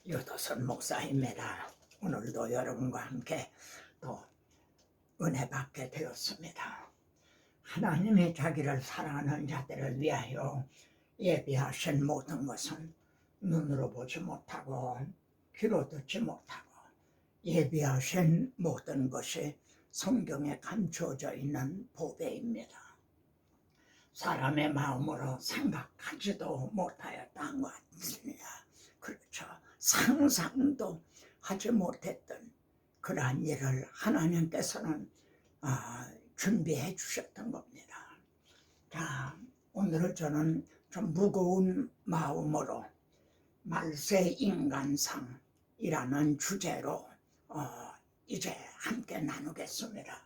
유도선 목사입니다. 오늘도 여러분과 함께 또 은혜 받게 되었습니다. 하나님이 자기를 사랑하는 자들을 위하여 예비하신 모든 것은 눈으로 보지 못하고 귀로 듣지 못하고 예비하신 모든 것이 성경에 감추어져 있는 보배입니다. 사람의 마음으로 생각하지도 못하였다는 것 같습니다. 그렇죠. 상상도 하지 못했던 그러한 일을 하나님께서는 준비해 주셨던 겁니다. 자, 오늘 저는 좀 무거운 마음으로 말세 인간상이라는 주제로 이제 함께 나누겠습니다.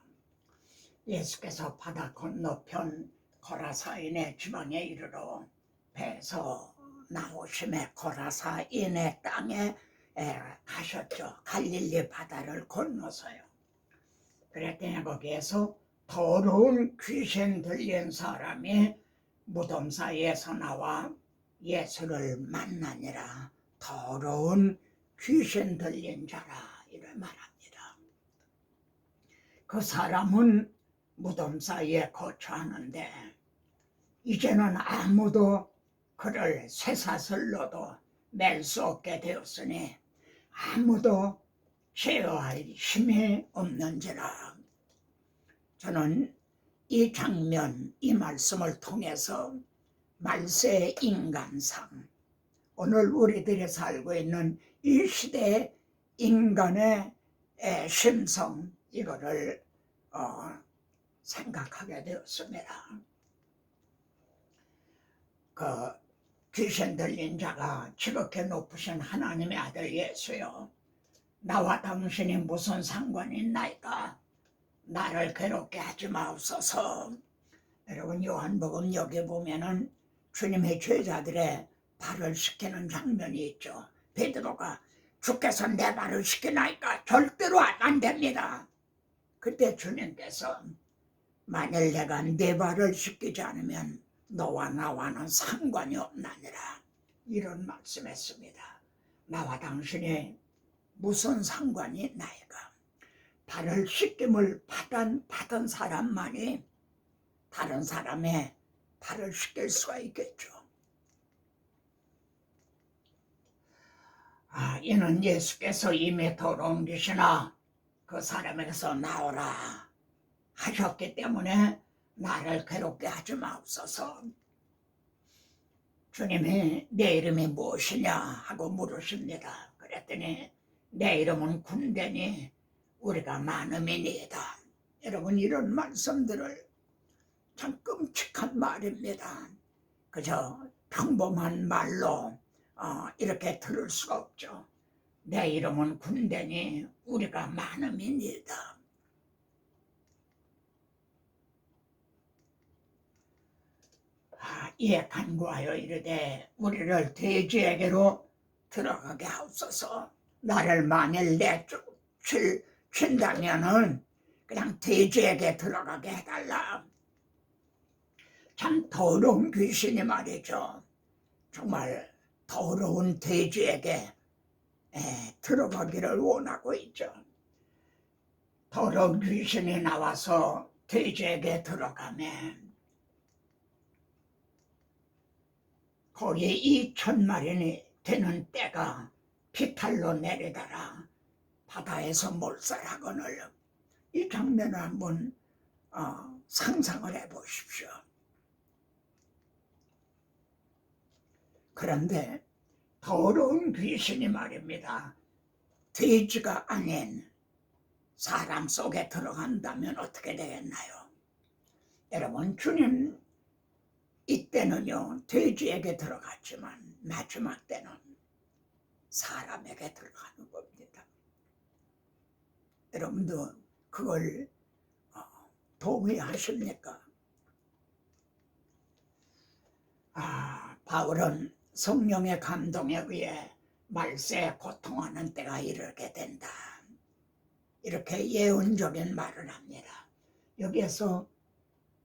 예수께서 바다 건너편 고라사인의 지방에 이르러 배에서 나오심에 고라사인의 땅에 가셨죠. 갈릴리 바다를 건너서요. 그랬더니 거기에서 더러운 귀신 들린 사람이 무덤 사이에서 나와 예수를 만나니라. 더러운 귀신 들린 자라 이를 말합니다. 그 사람은 무덤 사이에 거처하는데 이제는 아무도 그를 쇠사슬로도 맬 수 없게 되었으니 아무도 제어할 힘이 없는지라. 저는 이 장면, 이 말씀을 통해서 말세 인간상, 오늘 우리들이 살고 있는 이 시대의 인간의 심성, 이거를 생각하게 되었습니다. 그 귀신 들린 자가 지극히 높으신 하나님의 아들 예수여, 나와 당신이 무슨 상관이 있나이까? 나를 괴롭게 하지 마옵소서. 여러분, 요한복음 여기 보면은 주님의 제자들의 발을 씻기는 장면이 있죠. 베드로가 주께서 내 발을 씻기나이까? 절대로 안 됩니다. 그때 주님께서 만일 내가 내 발을 씻기지 않으면 너와 나와는 상관이 없나니라, 이런 말씀했습니다. 나와 당신이 무슨 상관이 있나이까? 발을 씻김을 받은 사람만이 다른 사람의 발을 씻길 수가 있겠죠. 이는 예수께서 이미 더러운 귀신아 그 사람에게서 나오라 하셨기 때문에 나를 괴롭게 하지 마옵소서. 주님이 내 이름이 무엇이냐 하고 물으십니다. 그랬더니 내 이름은 군대니 우리가 많음이니이다. 여러분, 이런 말씀들을 참 끔찍한 말입니다. 그저 평범한 말로 이렇게 들을 수가 없죠. 내 이름은 군대니 우리가 많음이니이다. 이에 간구하여 이르되 우리를 돼지에게로 들어가게 하옵소서. 나를 만일 내쫓는다면은 그냥 돼지에게 들어가게 해달라. 참 더러운 귀신이 말이죠. 정말 더러운 돼지에게 들어가기를 원하고 있죠. 더러운 귀신이 나와서 돼지에게 들어가면 거기 2,000마리니 되는 떼가 비탈로 내리더라 바다에서 몰살하거늘. 이 장면을 한번 상상을 해보십시오. 그런데 더러운 귀신이 말입니다. 돼지가 아닌 사람 속에 들어간다면 어떻게 되겠나요? 여러분, 주님 이때는요 돼지에게 들어갔지만 마지막 때는 사람에게 들어가는 겁니다. 여러분도 그걸 동의하십니까? 바울은 성령의 감동에 의해 말세에 고통하는 때가 이르게 된다, 이렇게 예언적인 말을 합니다. 여기에서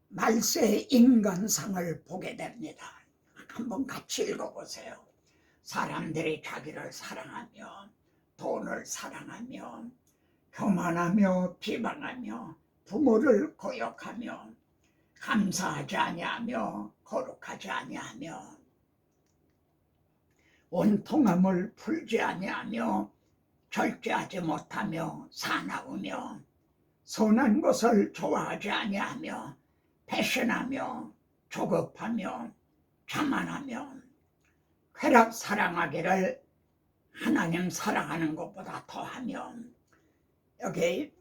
말세의 인간상을 보게 됩니다. 한번 같이 읽어보세요. 사람들이 자기를 사랑하며 돈을 사랑하며 교만하며 비방하며 부모를 거역하며 감사하지 아니하며 거룩하지 아니하며 원통함을 풀지 아니하며 절제하지 못하며 사나우며 선한 것을 좋아하지 아니하며 배신하며 조급하며 자만하며 쾌락 사랑하기를 하나님 사랑하는 것보다 더하며 여기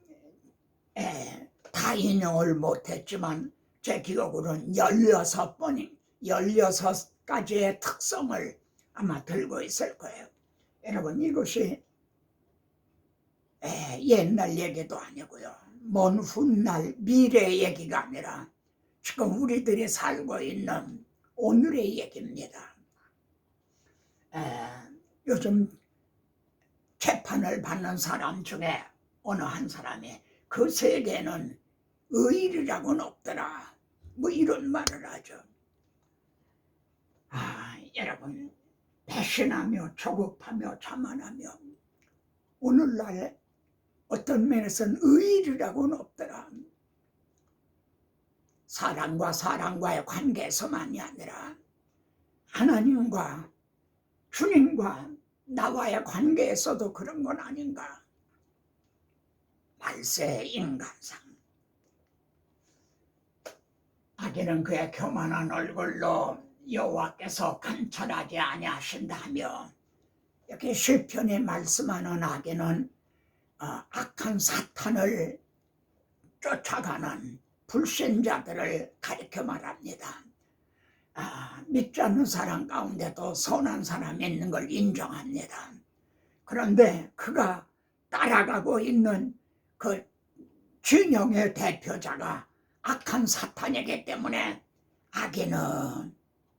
다 인용을 못했지만 제 기억으로는 16가지의 특성을 아마 들고 있을 거예요. 여러분 이것이 옛날 얘기도 아니고요. 먼 훗날 미래의 얘기가 아니라 지금 우리들이 살고 있는 오늘의 얘기입니다. 요즘 재판을 받는 사람 중에 어느 한 사람이 그 세계는 의일이라고는 없더라 뭐 이런 말을 하죠. 여러분 배신하며 조급하며 자만하며 오늘날 어떤 면에서는 의일이라고는 없더라. 사람과 사람과의 관계에서만이 아니라 하나님과 주님과 나와의 관계에서도 그런 건 아닌가. 말세 인간상. 악인은 그의 교만한 얼굴로 여호와께서 감찰하지 아니하신다며 여기 시편에 말씀하는 악인은 악한 사탄을 쫓아가는 불신자들을 가리켜 말합니다. 믿지 않는 사람 가운데도 선한 사람이 있는 걸 인정합니다. 그런데 그가 따라가고 있는 그 진영의 대표자가 악한 사탄이기 때문에 악인은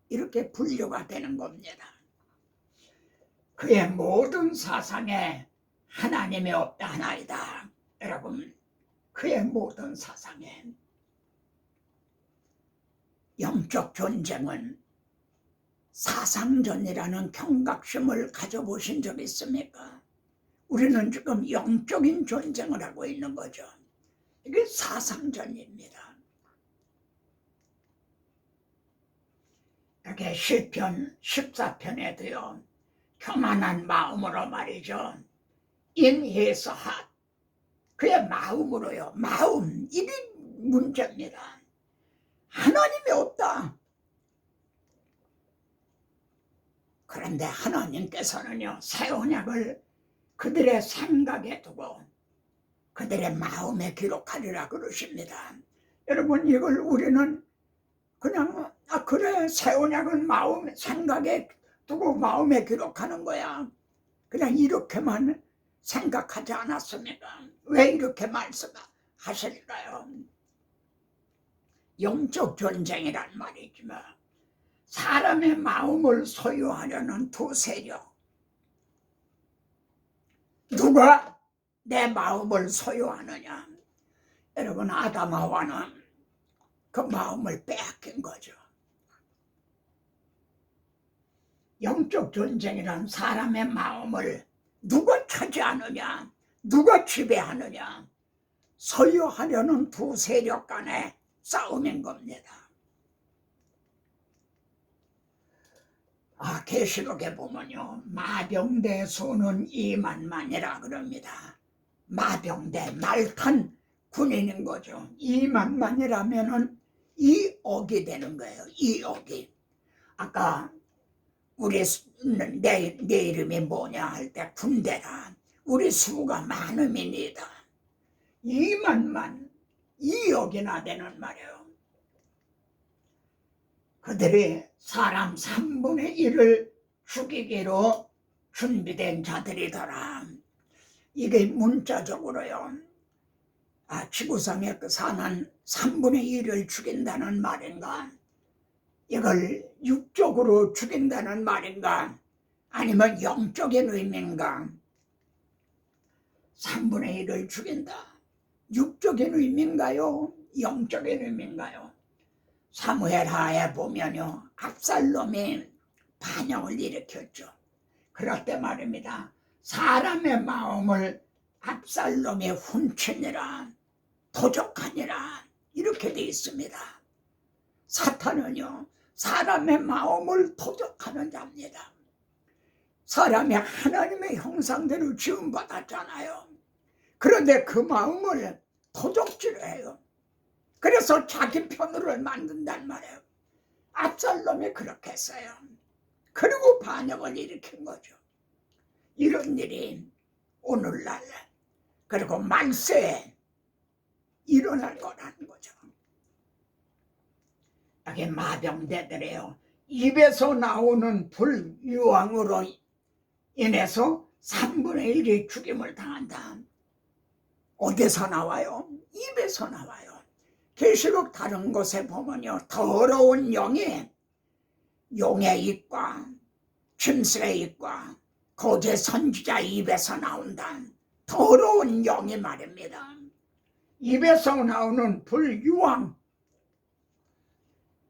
이렇게 분류가 되는 겁니다. 그의 모든 사상에 하나님이 없다 하나이다. 여러분 그의 모든 사상에 영적 전쟁은 사상전이라는 경각심을 가져보신 적 있습니까? 우리는 지금 영적인 전쟁을 하고 있는 거죠. 이게 사상전입니다. 이렇게 시편 14편에도요. 교만한 마음으로 말이죠. 인해서핫 그의 마음으로요. 마음 이게 문제입니다. 하나님이 없다. 그런데 하나님께서는요. 새 언약을 그들의 생각에 두고 그들의 마음에 기록하리라 그러십니다. 여러분 이걸 우리는 그냥 그래 새 언약은 마음 생각에 두고 마음에 기록하는 거야. 그냥 이렇게만 생각하지 않았습니까? 왜 이렇게 말씀하실까요? 영적 전쟁이란 말이지만 사람의 마음을 소유하려는 두 세력. 누가 내 마음을 소유하느냐? 여러분 아담 하와는 그 마음을 빼앗긴 거죠. 영적 전쟁이란 사람의 마음을 누가 차지하느냐, 누가 지배하느냐, 소유하려는 두 세력 간의 싸움인 겁니다. 계시록에 보면요, 마병대 수는 2만만이라 그럽니다. 마병대, 말탄 군인인 거죠. 2만만이라면은 2억이 되는 거예요. 2억이. 아까 내 이름이 뭐냐 할 때 군대라. 우리 수가 많음이니다. 2만만, 2억이나 되는 말이에요. 그들이 사람 3분의 1을 죽이기로 준비된 자들이더라. 이게 문자적으로요. 지구상에 사는 3분의 1을 죽인다는 말인가? 이걸 육적으로 죽인다는 말인가? 아니면 영적인 의미인가? 3분의 1을 죽인다. 육적인 의미인가요? 영적인 의미인가요? 사무엘하에 보면요. 압살롬이 반역을 일으켰죠. 그럴 때 말입니다. 사람의 마음을 압살롬이 훔치니라 도적하니라 이렇게 되어 있습니다. 사탄은요 사람의 마음을 도적하는 자입니다. 사람이 하나님의 형상대로 지음받았잖아요. 그런데 그 마음을 도적질해요. 그래서 자기 편으로 만든단 말이에요. 압살롬이 그렇게 했어요. 그리고 반역을 일으킨 거죠. 이런 일이 오늘날 그리고 말세에 일어날 거라는 거죠. 여기 마병대들이에요. 입에서 나오는 불유황으로 인해서 3분의 1이 죽임을 당한다. 어디서 나와요? 입에서 나와요. 계시록 다른 곳에 보면요 더러운 영이 용의 입과 짐승의 입과 거제 선지자 입에서 나온다. 더러운 영이 말입니다. 입에서 나오는 불유황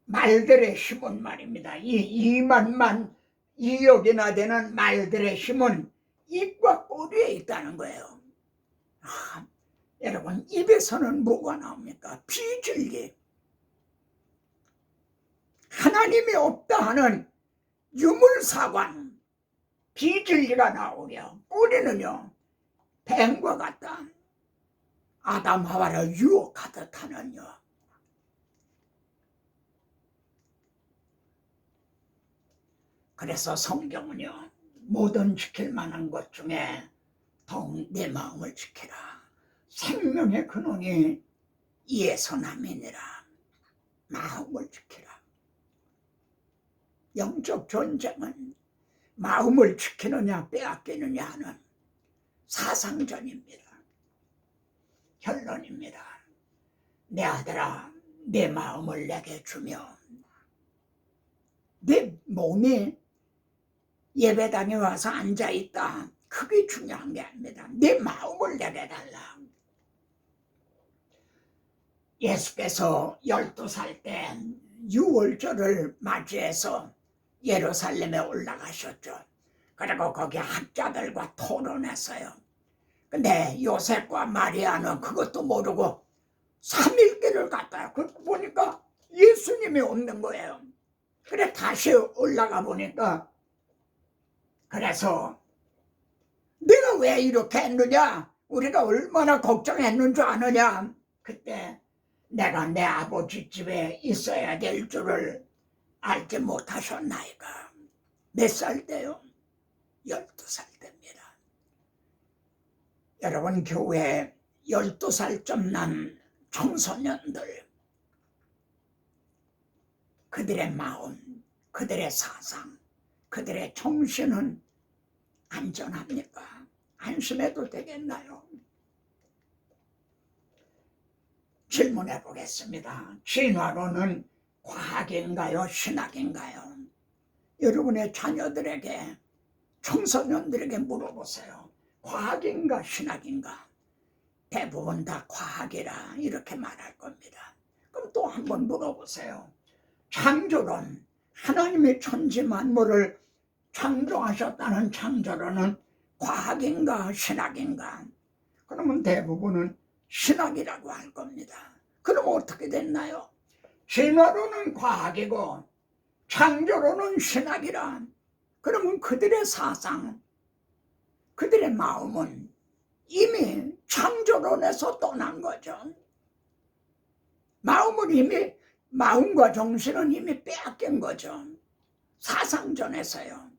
말들의 힘은 말입니다. 이 2만만 2억이나 되는 말들의 힘은 입과 꼬리에 있다는 거예요. 여러분 입에서는 뭐가 나옵니까? 비질기. 하나님이 없다 하는 유물사관 비질기가 나오며 꼬리는요 뱀과 같다. 아담 하와를 유혹하듯 하는요. 그래서 성경은요 모든 지킬 만한 것 중에 더욱 내 마음을 지키라. 생명의 근원이 이에서 남이니라. 마음을 지키라. 영적 전쟁은 마음을 지키느냐 빼앗기느냐 하는 사상전입니다. 결론입니다. 내 아들아 내 마음을 내게 주며 내 몸이 예배당에 와서 앉아있다. 그게 중요한 게 아닙니다. 내 마음을 내게 달라. 예수께서 12살 때 6월절을 맞이해서 예루살렘에 올라가셨죠. 그리고 거기 학자들과 토론했어요. 근데 요셉과 마리아는 그것도 모르고 3일길을 갔다. 그 보니까 예수님이 없는 거예요. 그래 다시 올라가 보니까 그래서 내가 왜 이렇게 했느냐? 우리가 얼마나 걱정했는 줄 아느냐? 그때 내가 내 아버지 집에 있어야 될 줄을 알지 못하셨나이까. 몇 살 때요? 12살 때입니다. 여러분 교회에 12살쯤 난 청소년들 그들의 마음, 그들의 사상, 그들의 정신은 안전합니까? 안심해도 되겠나요? 질문해 보겠습니다. 진화론은 과학인가요? 신학인가요? 여러분의 자녀들에게 청소년들에게 물어보세요. 과학인가 신학인가? 대부분 다 과학이라 이렇게 말할 겁니다. 그럼 또 한번 물어보세요. 창조론, 하나님이 천지 만물을 창조하셨다는 창조론은 과학인가 신학인가? 그러면 대부분은 신학이라고 할 겁니다. 그럼 어떻게 됐나요? 진화론은 과학이고 창조론은 신학이라. 그러면 그들의 사상, 그들의 마음은 이미 창조론에서 떠난 거죠. 마음과 정신은 이미 빼앗긴 거죠. 사상전에서요.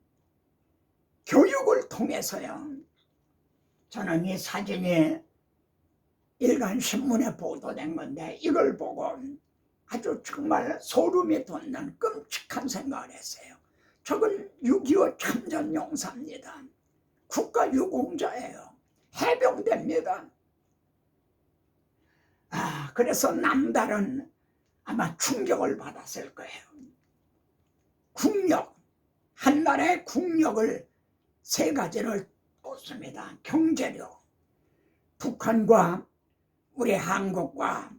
교육을 통해서요. 저는 이 사진이 일간신문에 보도된 건데 이걸 보고 아주 정말 소름이 돋는 끔찍한 생각을 했어요. 저건 6.25 참전용사입니다. 국가유공자예요. 해병대입니다. 그래서 남달은 아마 충격을 받았을 거예요. 국력, 한 나라의 국력을 세 가지를 꼽습니다. 경제력, 북한과 우리 한국과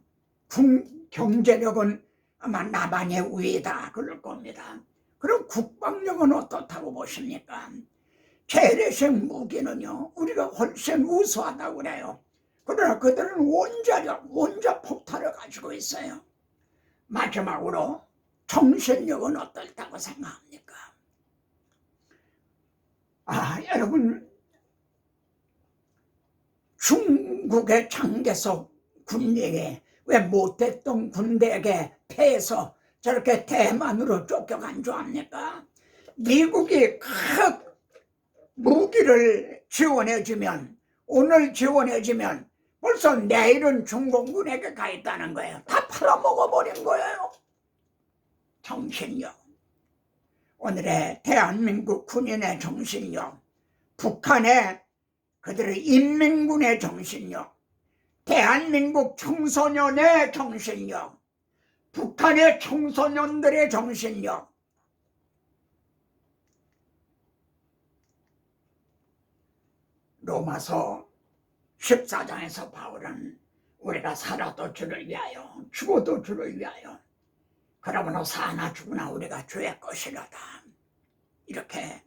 경제력은 아마 남한의 우위다 그럴 겁니다. 그럼 국방력은 어떻다고 보십니까? 재래식 무기는요 우리가 훨씬 우수하다고 그래요. 그러나 그들은 원자 폭탄을 가지고 있어요. 마지막으로 정신력은 어떨다고 생각합니까? 여러분, 중국의 장개석 군대에 왜 못했던 군대에게 패해서 저렇게 대만으로 쫓겨간 줄 압니까? 미국이 각 무기를 지원해주면, 오늘 지원해주면 벌써 내일은 중공군에게 가 있다는 거예요. 다 팔아먹어버린 거예요. 정신력. 오늘의 대한민국 군인의 정신력, 북한의 그들의 인민군의 정신력, 대한민국 청소년의 정신력, 북한의 청소년들의 정신력, 로마서 14장에서 바울은 우리가 살아도 주를 위하여 죽어도 주를 위하여 그러므로 사나 죽으나 우리가 주의 것이로다 이렇게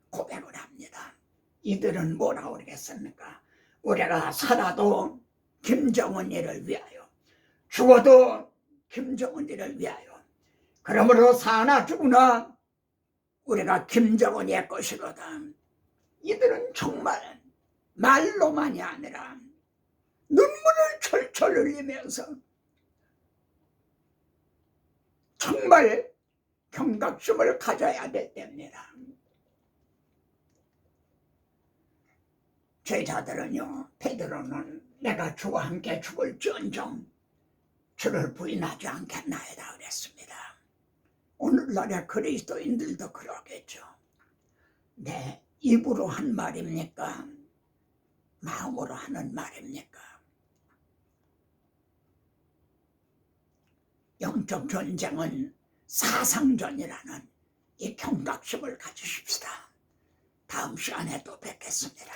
고백을 합니다. 이들은 뭐라고 그러겠습니까? 우리가 살아도 김정은이를 위하여 죽어도 김정은이를 위하여 그러므로 사나 죽으나 우리가 김정은의 것이로다. 이들은 정말 말로만이 아니라 눈물을 철철 흘리면서 정말 경각심을 가져야 될 때입니다. 제자들은요, 베드로는 내가 주와 함께 죽을지언정 주를 부인하지 않겠나이다 그랬습니다. 오늘날의 그리스도인들도 그러겠죠. 내 입으로 한 말입니까? 마음으로 하는 말입니까? 영적 전쟁은 사상전이라는 이 경각심을 가지십시다. 다음 시간에 또 뵙겠습니다.